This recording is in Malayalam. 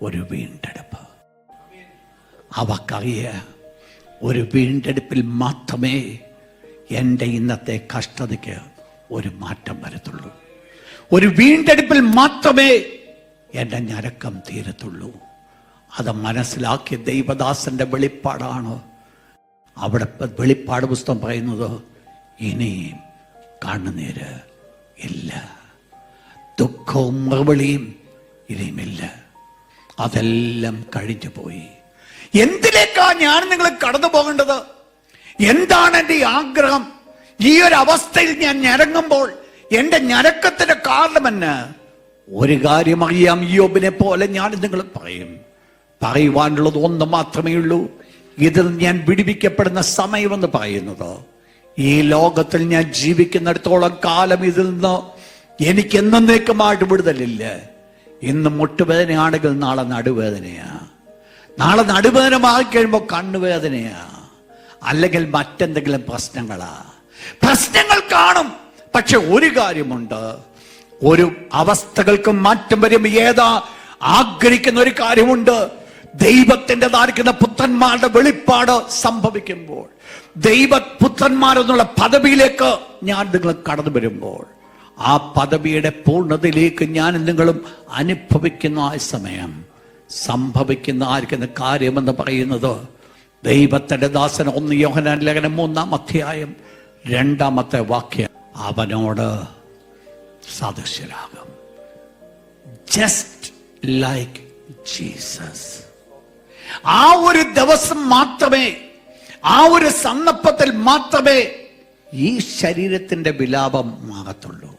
ഒരു വീണ്ടെടുപ്പ്. അവക്കറിയ ഒരു വീണ്ടെടുപ്പിൽ മാത്രമേ എൻ്റെ ഇന്നത്തെ കഷ്ടതയ്ക്ക് ഒരു മാറ്റം വരത്തുള്ളൂ. ഒരു വീണ്ടെടുപ്പിൽ മാത്രമേ എൻ്റെ ഞരക്കം തീരത്തുള്ളൂ. അത് മനസ്സിലാക്കിയ ദൈവദാസന്റെ വെളിപ്പാടാണ്. അവിടെ വെളിപ്പാട് പുസ്തകം പറയുന്നത്, ഇനിയും കണ്ണുനീര് ഇല്ല, ദുഃഖവും മറുപടിയും ഇനിയുമില്ല, അതെല്ലാം കഴിഞ്ഞു പോയി. എന്തിലേക്കാ ഞാൻ നിങ്ങൾ കടന്നു പോകേണ്ടത്? എന്താണ് എൻ്റെ ആഗ്രഹം? ഈ ഒരു അവസ്ഥയിൽ ഞാൻ ഞരങ്ങുമ്പോൾ എൻ്റെ ഞരക്കത്തിന്റെ കാരണമെന്ന് ഒരു കാര്യം അറിയാം. യോബിനെ പോലെ ഞാൻ നിങ്ങൾ പറയുവാനുള്ളത് ഒന്ന് മാത്രമേ ഉള്ളൂ. ഇതിൽ ഞാൻ വിടുവിക്കപ്പെടുന്ന സമയമെന്ന് പറയുന്നത്, ഈ ലോകത്തിൽ ഞാൻ ജീവിക്കുന്നിടത്തോളം കാലം ഇതിൽ നിന്ന് എനിക്ക് എന്നേക്കുമായിട്ട് വിടുതലില്ല. ഇന്ന് മുട്ടുവേദനയാണെങ്കിൽ നാളെ നടുവേദനയാ, നാളെ നടുവേദന മാറിക്കഴിയുമ്പോൾ കണ്ണുവേദനയാ, അല്ലെങ്കിൽ മറ്റെന്തെങ്കിലും പ്രശ്നങ്ങൾ കാണും. പക്ഷെ ഒരു കാര്യമുണ്ട്, ഒരു അവസ്ഥകൾക്ക് മാറ്റം വരും. ആഗ്രഹിക്കുന്ന ഒരു കാര്യമുണ്ട്, ദൈവത്തിൻ്റെതായിരിക്കുന്ന പുത്രന്മാരുടെ വെളിപ്പാട് സംഭവിക്കുമ്പോൾ, ദൈവപുത്രന്മാരെന്നുള്ള പദവിയിലേക്ക് ഞാൻ നിങ്ങൾ കടന്നു വരുമ്പോൾ, ആ പദവിയുടെ പൂർണ്ണതയിലേക്ക് ഞാൻ നിങ്ങളും അനുഭവിക്കുന്ന ആ സമയം സംഭവിക്കുന്ന ആയിരിക്കുന്ന കാര്യമെന്ന് പറയുന്നത്, ദൈവത്തിന്റെ ദാസൻ 1 യോഹന്നാൻ ലേഖനം 3-ാം അധ്യായം 2-ാമത്തെ വാക്യം, അവനോട് സദൃശരാകും. Just like Jesus. ആ ഒരു ദിവസം മാത്രമേ, ആ ഒരു സന്ദർഭത്തിൽ മാത്രമേ ഈ ശരീരത്തിന്റെ വിലാപം ആകത്തുള്ളൂ.